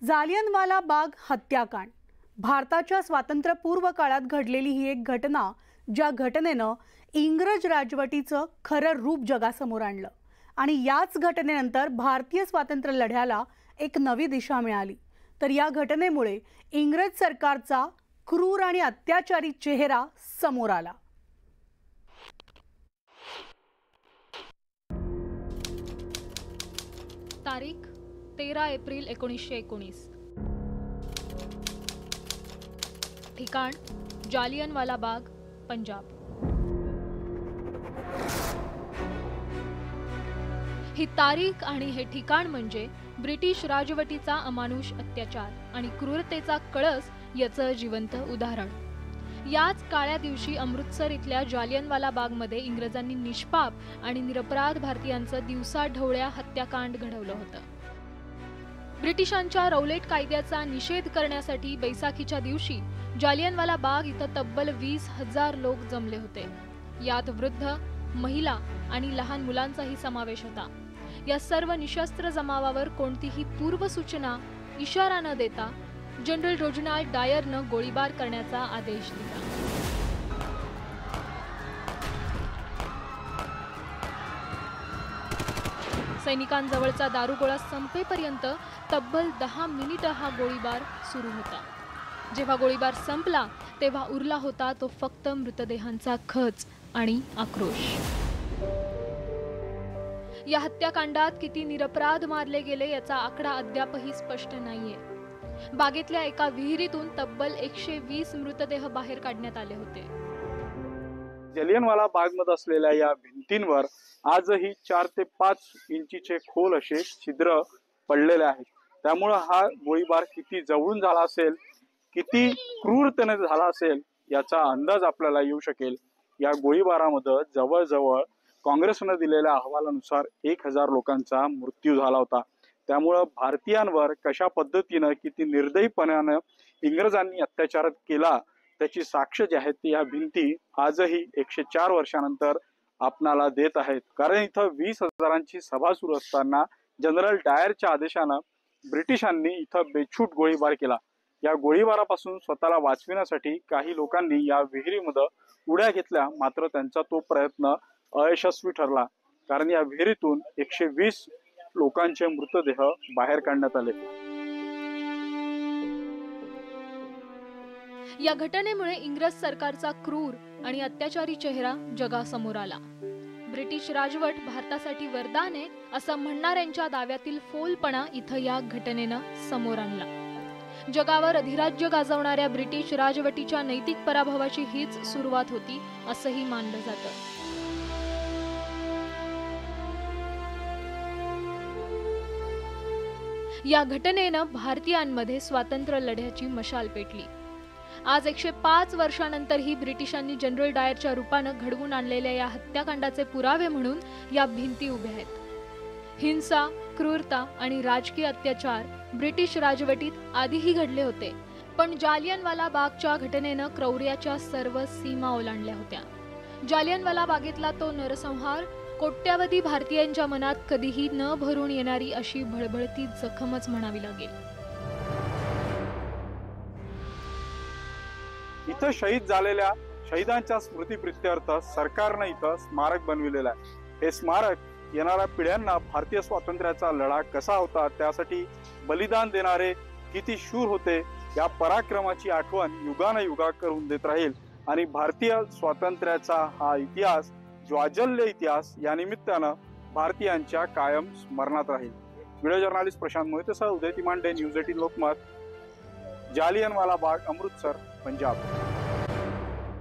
जालियनवाला बाग हत्याकांड भारताच्या स्वातंत्र्यपूर्व काळात घडलेली ही एक घटना, ज्या घटनेनं इंग्रज राजवटीचं खरं रूप जगासमोर आणलं आणि याच घटनेनंतर भारतीय स्वातंत्र्य लढ्याला एक नवी दिशा मिळाली। तर या घटनेमुळे इंग्रज सरकारचा क्रूर आणि अत्याचारी चेहरा समोर आला। तारीख 13 एप्रिल 1919। ठिकाण जालियनवाला बाग, पंजाब। ही तारीख आणि हे ठिकाण म्हणजे ब्रिटिश राजवटीचा अमानुष अत्याचार आणि क्रूरतेचा कळस याचं जिवंत उदाहरण। याच काळ्या दिवशी अमृतसर इथल्या जालियनवाला बागमध्ये इंग्रजांनी निष्पाप आणि निरपराध भारतीयांचं दिवसाढवळ्या हत्याकांड घडवलं होतं। ब्रिटिशांच्या रौलेट कायद्याचा निषेध करण्यासाठी बैसाखीच्या दिवशी जालियनवाला बाग इथं तब्बल 20,000 लोक जमले होते। यात वृद्ध, महिला आणि लहान मुलांचाही समावेश होता। या सर्व निशस्त्र जमावावर कोणतीही पूर्वसूचना, इशारा न देता जनरल रोजनाल्ड डायरनं गोळीबार करण्याचा आदेश दिला। सैनिकांजवळचा दारुगोळा संपेपर्यंत तब्बल 10 मिनिटं हा गोळीबार सुरू होता। जेव्हा गोळीबार संपला तेव्हा उरला होता तो फक्त मृतदेहांचा खच आणि आक्रोश। या हत्याकांडात किती निरपराध मारले गेले याचा आकडा अद्यापही स्पष्ट नाहीये। बागेतल्या एका विहिरीतून तब्बल 120 मृतदेह बाहेर काढण्यात आले होते। जालियनवाला बागमध्ये असलेल्या या भिंतींवर आजही 4 ते 5 इंचीचे खोल असे छिद्र पडलेले आहेत। त्यामुळे हा गोळीबार किती जवळून झाला असेल, किती क्रूरतेने झाला असेल याचा अंदाज आपल्याला येऊ शकेल। या गोळीबारामध्ये जवळजवळ काँग्रेसने दिलेल्या अहवालानुसार 1000 लोकांचा मृत्यू झाला होता। त्यामुळे भारतीयांवर कशा पद्धतीने किती निर्दयीपणाने इंग्रजांनी अत्याचार केला त्याची साक्ष जी आहेत ती या भिंती आजही 104 वर्षानंतर आपणाला देत आहेत। कारण इथं 20,000ची सभा सुरू असताना जनरल डायरच्या आदेशाने ब्रिटिशांनी इथं बेछूट गोळीबार केला। या गोळीबारापासून स्वतःला वाचविण्यासाठी काही लोकांनी या विहिरीमध्ये उड्या घेतल्या, मात्र त्यांचा तो प्रयत्न अयशस्वी ठरला। कारण या विहिरीतून 120 लोकांचे मृतदेह बाहेर काढण्यात आले। या घटनेमुळे इंग्रज सरकारचा क्रूर आणि अत्याचारी चेहरा जगासमोर आला। ब्रिटिश राजवट भारतासाठी वरदान आहे असं म्हणणाऱ्यांच्या दाव्यातील फोलपणा इथं या घटनेनं समोर आणला। जगावर अधिराज्य गाजवणाऱ्या ब्रिटिश राजवटीच्या नैतिक पराभवाची हीच सुरुवात होती असंही मानलं जातं। या घटनेनं भारतीयांमध्ये स्वातंत्र्य लढ्याची मशाल पेटली। आज 105 वर्षांनंतरही ब्रिटिशांनी जनरल डायरच्या रूपानं घडवून आणलेल्या या हत्याकांडाचे पुरावे म्हणून या भिंती उभ्या आहेत। हिंसा, क्रूरता आणि राजकीय अत्याचार ब्रिटिश राजवटीत आधीही घडले होते, पण जालियनवाला बागच्या घटनेनं क्रौर्याच्या सर्व सीमा ओलांडल्या होत्या। जालियनवाला बागेतला तो नरसंहार कोट्यावधी भारतीयांच्या मनात कधीही न भरून येणारी अशी भळभळती जखमच म्हणावी लागेल। इथं शहीद झालेल्या शहीदांच्या स्मृतीप्रित्यर्थ सरकारने इथं स्मारक बनविलेलं आहे। हे स्मारक येणाऱ्या पिढ्यांना भारतीय स्वातंत्र्याचा लढा कसा होता, त्यासाठी बलिदान देणारे किती शूर होते या पराक्रमाची आठवण युगानुयुगा करून देत राहील आणि भारतीय स्वातंत्र्याचा हा इतिहास, ज्वाजल्य इतिहास, या निमित्तानं भारतीयांच्या कायम स्मरणात राहील। व्हिडिओ जर्नलिस्ट प्रशांत मोहितेसह उदय तिमांडे, न्यूज 18 लोकमत, जालियनवाला बाग, अमृतसर, पंजाब।